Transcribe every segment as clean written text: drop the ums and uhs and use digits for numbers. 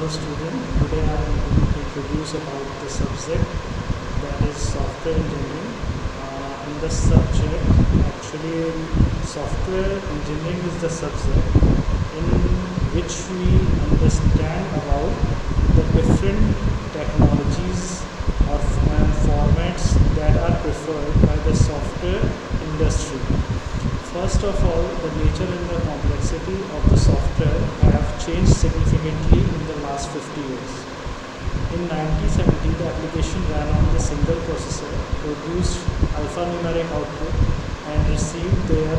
Hello student, today I am going to introduce about the subject that is software engineering. In the subject, actually software engineering is the subject in which we understand about the different technologies or formats that are preferred by the software industry. First of all, the nature and the complexity of the software have changed significantly in the last 50 years. In 1970, the application ran on the single processor, produced alphanumeric output, and received their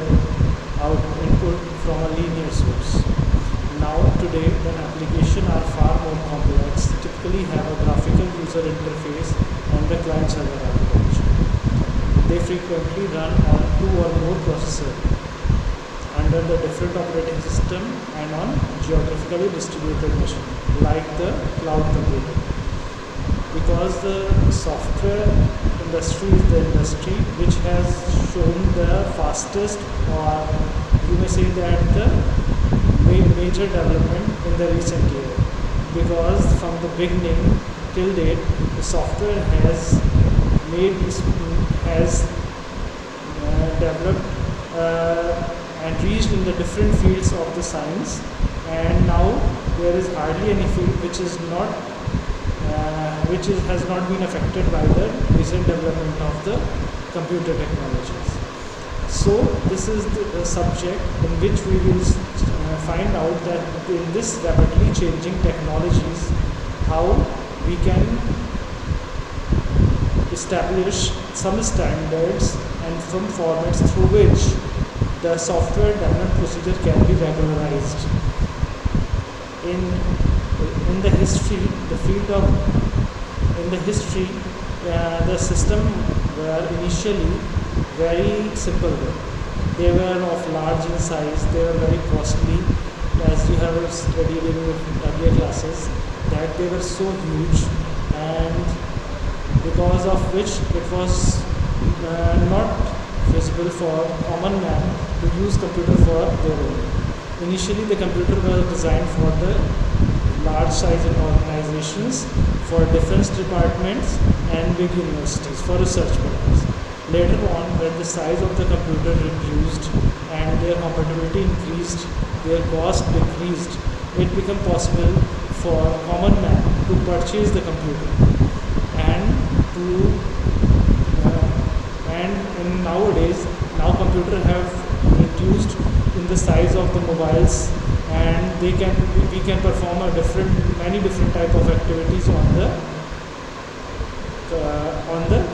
input from a linear source. Now, today, the applications are far more complex, typically have a graphical user interface and the client-server architecture. They frequently run on two or more processors under the different operating system and on geographically distributed machine, like the cloud computing. Because the software industry is the industry which has shown the fastest, or you may say that the major development in the recent year. Because from the beginning till date, the software has developed and reached in the different fields of the science, and now there is hardly any field which is not has not been affected by the recent development of the computer technologies. So this is the subject in which we will find out that in this rapidly changing technologies, how we can establish some standards and some formats through which the software development procedure can be regularized. In the history, the system were initially very simple. They were of large in size. They were very costly, as you have studied in earlier classes, that they were so huge, and because of which it was not feasible for common man to use computer for their own. Initially, the computer was designed for the large size organizations, for defense departments and big universities for research purposes. Later on, when the size of the computer reduced and their compatibility increased, their cost decreased, it became possible for common man to purchase the computer and nowadays computer have reduced in the size of the mobiles, and we can perform many different type of activities on the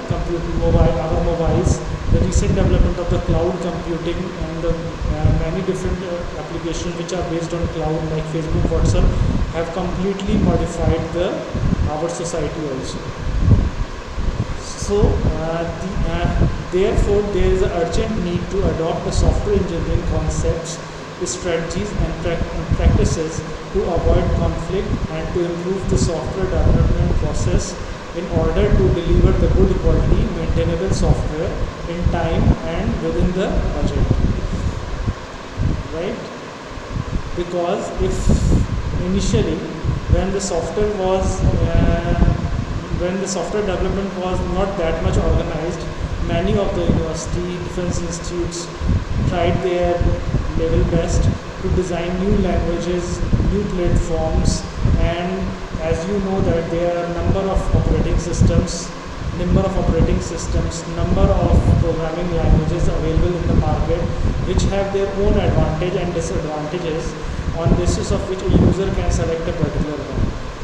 computer our mobiles. The recent development of the cloud computing and the many different applications which are based on cloud, like Facebook, WhatsApp, have completely modified our society also. So therefore there is an urgent need to adopt the software engineering concepts, strategies and practices to avoid conflict and to improve the software development process in order to deliver the good quality maintainable software in time and within the budget. Right? Because if initially when the software development was not that much organized, many of the university defense institutes tried their level best to design new languages, new platforms, and as you know that there are number of operating systems, number of programming languages available in the market, which have their own advantage and disadvantages, on basis of which a user can select a particular one.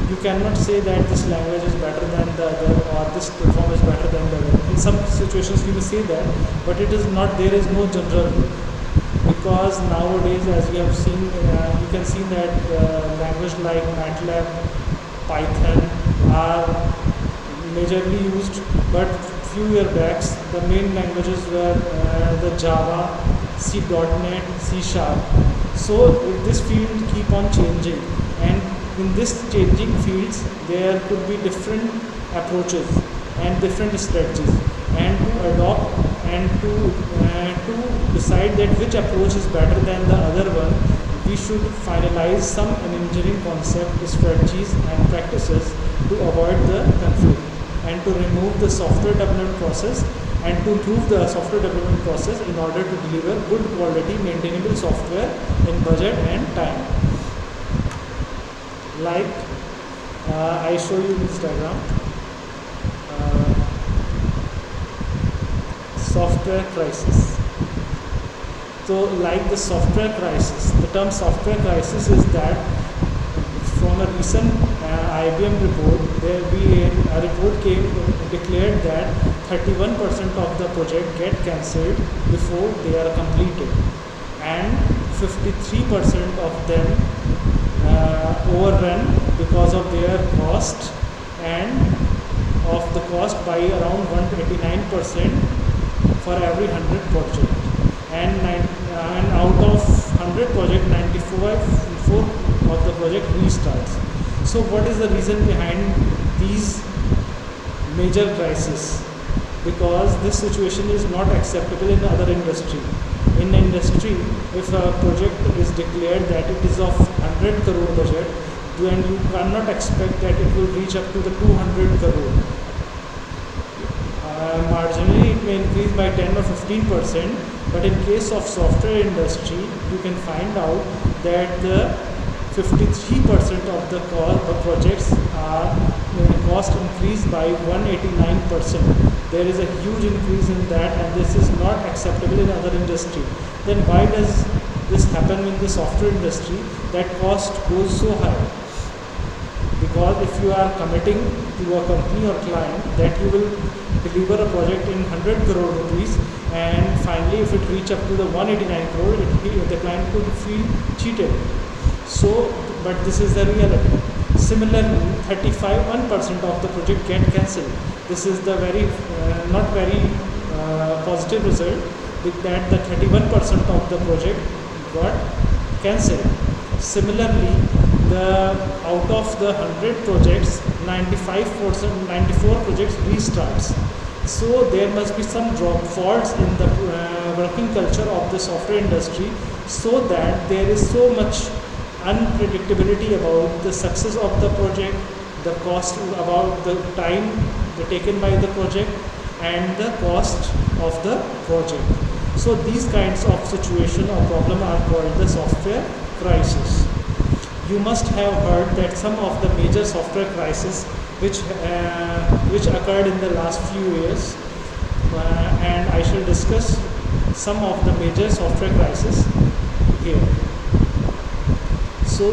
You cannot say that this language is better than the other, or this platform is better than the other. In some situations you will say that, but it is not. There is no general rule, because nowadays, as you have seen, you can see that language like MATLAB, Python are majorly used, but few years back the main languages were the Java, C.NET, C#. So this field keep on changing, and in this changing fields there could be different approaches and different strategies, and to adopt and to decide that which approach is better than the other one, we should finalize some engineering concept, strategies and practices to avoid the conflict and to remove the software development process and to improve the software development process in order to deliver good quality maintainable software in budget and time. Like I show you this diagram. Software crisis. So like the software crisis, the term software crisis is that from a recent IBM report, a report came declared that 31% of the project get cancelled before they are completed, and 53% of them overrun because of their cost, and of the cost by around 189% for every 100 project, and out of 100 project, 94 of the project restarts. So what is the reason behind these major crises? Because this situation is not acceptable in other industry. In industry, if a project is declared that it is of 100 crore budget, then you cannot expect that it will reach up to the 200 crore. Marginally it may increase by 10 or 15%, but in case of software industry, you can find out that the 53% of the projects are cost increased by 189%. There is a huge increase in that, and this is not acceptable in other industry. Then why does this happen in the software industry, that cost goes so high? Because if you are committing to a company or client that you will deliver a project in 100 crore rupees, and finally if it reach up to the 189 crore, the client could feel cheated. So, but this is the reality. Similarly, 1% of the project get cancelled. This is the very not very positive result, with that the 31% of the project got cancelled. Similarly, out of the 100 projects, 94 projects restarts. So there must be some faults in the working culture of the software industry, so that there is so much unpredictability about the success of the project, the cost, about the time taken by the project, and the cost of the project. So these kinds of situation or problem are called the software crisis. You must have heard that some of the major software crises which occurred in the last few years, and I shall discuss some of the major software crises here. So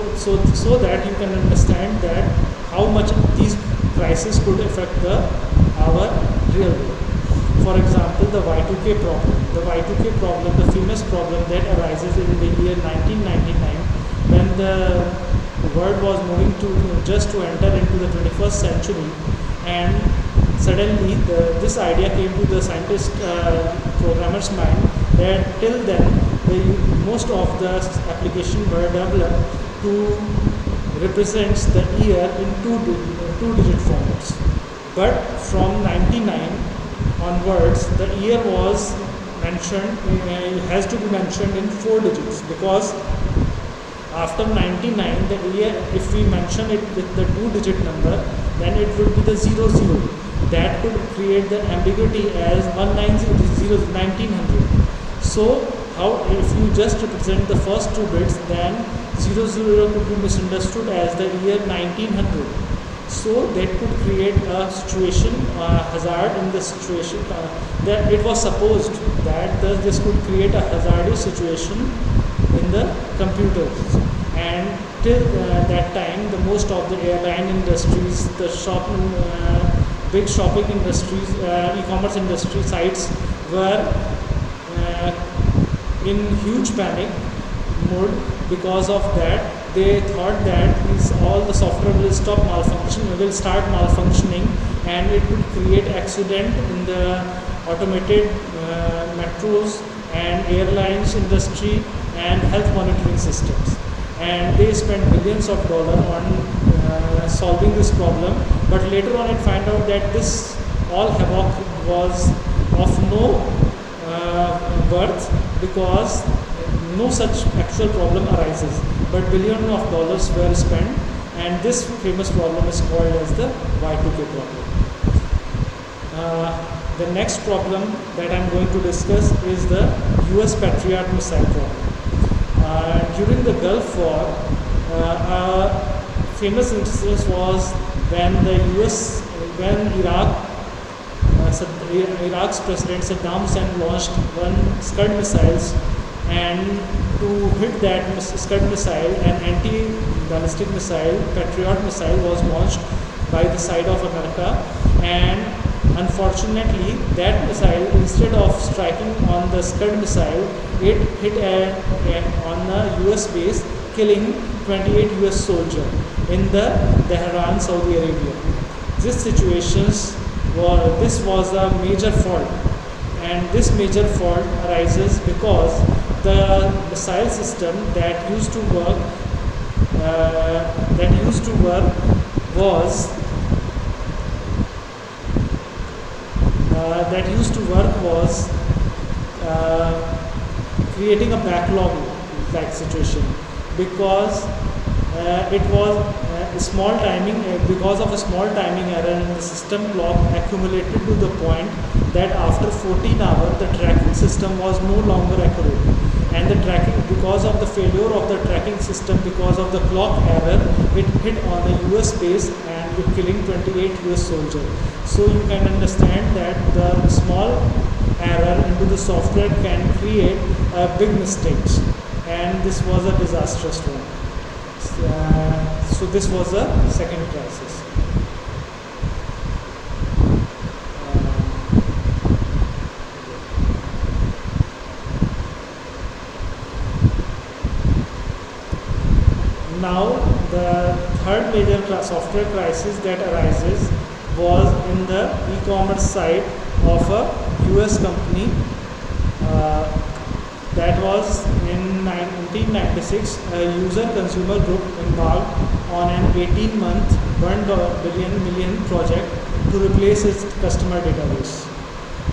that you can understand that how much these crises could affect our real world. For example, the Y2K problem. The Y2K problem, the famous problem that arises in the year 1999, when the world was moving just to enter into the 21st century, and suddenly this idea came to the scientist programmer's mind that till then most of the applications were developed to represents the year in two-digit formats. But from 99 onwards, the year was mentioned, has to be mentioned in 4 digits, because after 99, the year, if we mention it with the 2-digit number, then it would be the 00. That could create the ambiguity as 1900. So how, if you just represent the first 2 bits, then 00 could be misunderstood as the year 1900. So that could create a situation, hazard in the situation, that it was supposed that this could create a hazardous situation in the computers. And till that time, the most of the airline industries, the big shopping industries, e-commerce industry sites were in huge panic mode. Because of that, they thought that all the software will start malfunctioning, and it would create accident in the automated metros and airlines industry and health monitoring systems. And they spent billions of dollars on solving this problem, but later on it found out that this all havoc was of no worth, because no such actual problem arises, but billions of dollars were spent, and this famous problem is called as the Y2K problem. The next problem that I'm going to discuss is the US Patriot missile problem. During the Gulf War, a famous instance was when Iraq's President Saddam Hussein launched one Scud missiles, and to hit that Scud missile, an anti-ballistic missile, Patriot missile, was launched by the side of America, and unfortunately that missile, instead of striking on the Scud missile, it hit on a US base, killing 28 US soldiers in the Tehran, Saudi Arabia. This was a major fault, and this major fault arises because the missile system that used to work was creating a backlog like situation, because it was because of a small timing error in the system clock accumulated to the point that after 14 hours the tracking system was no longer accurate, and because of the failure of the tracking system, because of the clock error, it hit on the US base and killing 28 US soldiers. So you can understand that the small error into the software can create big mistakes, and this was a disastrous one. So this was a second crisis. Now the third major software crisis that arises was in the e-commerce side of a US company. That was in 1996, a user consumer group embarked on an 18-month $1 million project to replace its customer database.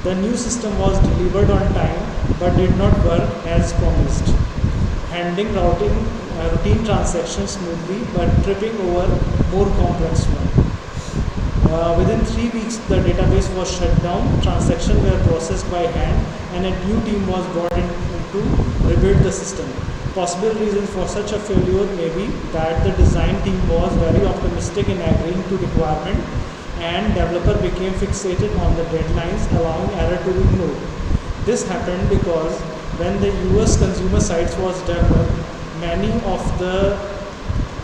The new system was delivered on time but did not work as promised, handling routine transactions smoothly but tripping over more complex ones. Within 3 weeks, the database was shut down, transactions were processed by hand, and a new team was brought in to rebuild the system. Possible reasons for such a failure may be that the design team was very optimistic in agreeing to requirement, and developer became fixated on the deadlines, allowing error to be ignored. This happened because when the US consumer sites was developed, many of the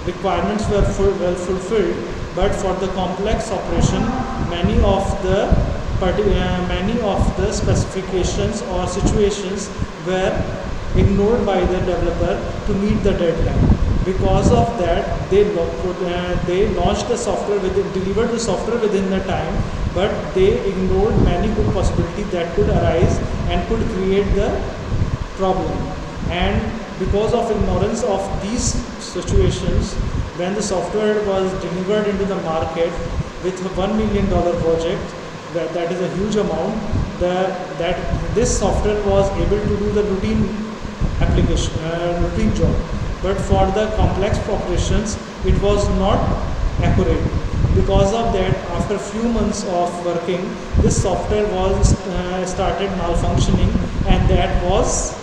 requirements were well fulfilled, but for the complex operation, many of the specifications or situations were ignored by the developer to meet the deadline. Because of that, they launched the software delivered the software within the time, but they ignored many good possibilities that could arise and could create the problem. And because of ignorance of these situations, when the software was delivered into the market with a $1 million project, that is a huge amount, this software was able to do the routine job. But for the complex operations, it was not accurate. Because of that, after a few months of working, this software was started malfunctioning, and that was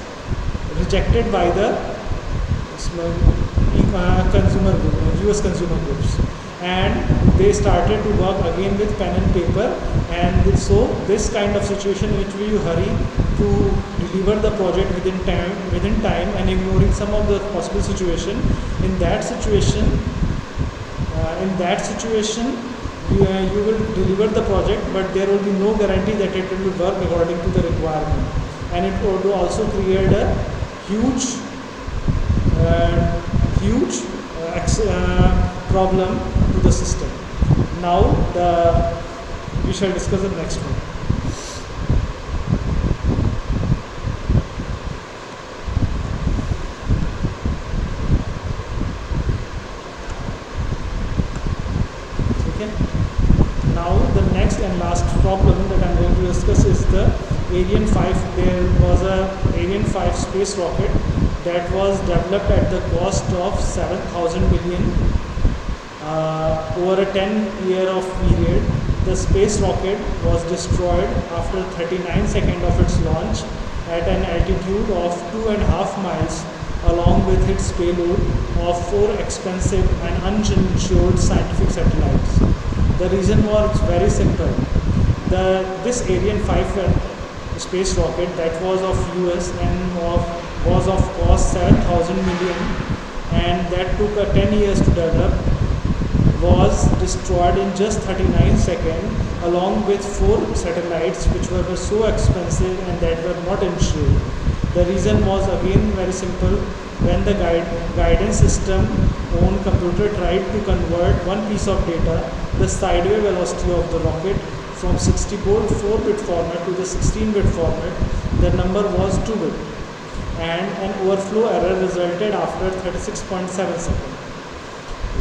rejected by the US consumer groups, and they started to work again with pen and paper. And so this kind of situation, which we hurry to deliver the project within time and ignoring some of the possible situation, in that situation you will deliver the project, but there will be no guarantee that it will work according to the requirement, and it would also create a huge problem to the system. Now we shall discuss the next one. Okay. Now the next and last problem that I'm going to discuss is the Ariane 5. There was a Ariane 5 space rocket that was developed at the cost of 7,000 million over a 10-year of period. The space rocket was destroyed after 39 seconds of its launch at an altitude of 2.5 miles, along with its payload of 4 expensive and uninsured scientific satellites. The reason was very simple. This Ariane 5 space rocket that was of US and was of cost 7,000 million, and that took 10 years to develop, was destroyed in just 39 seconds, along with 4 satellites which were so expensive and that were not insured. The reason was again very simple. When the guidance system on computer tried to convert one piece of data, the sideway velocity of the rocket from 64-bit format to the 16-bit format, the number was 2-bit, and an overflow error resulted after 36.7 seconds.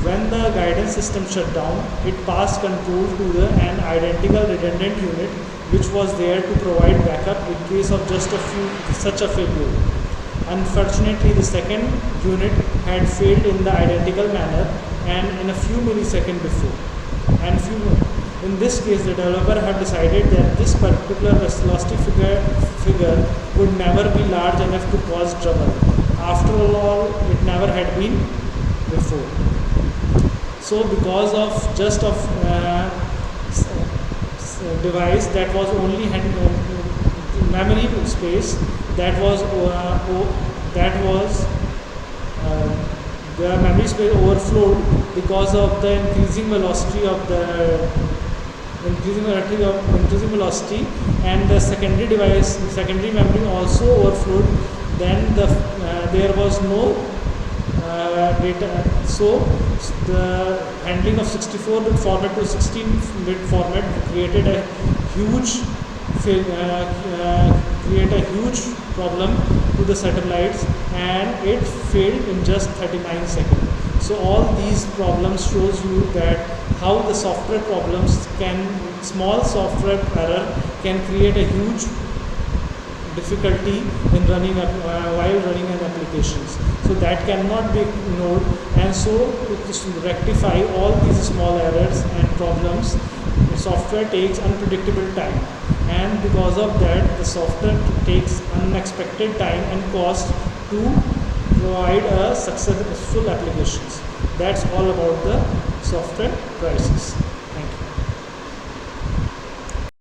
When the guidance system shut down, it passed control to an identical redundant unit which was there to provide backup in case of just such a failure. Unfortunately, the second unit had failed in the identical manner and in a few milliseconds before. In this case, the developer had decided that this particular velocity figure would never be large enough to cause trouble. After all, it never had been before. So because of just of device that was only memory space, that was the memory space overflowed because of the increasing velocity, and the secondary memory also overflowed. Then there was no data, so the handling of 64-bit format to 16-bit format created a huge problem to the satellites, and it failed in just 39 seconds. So all these problems shows you that how the software problems small software error can create a huge difficulty in while running an applications. So that cannot be ignored, and so to rectify all these small errors and problems, the software takes unpredictable time, and because of that the software takes unexpected time and cost to provide a successful applications. That's all about the software crisis.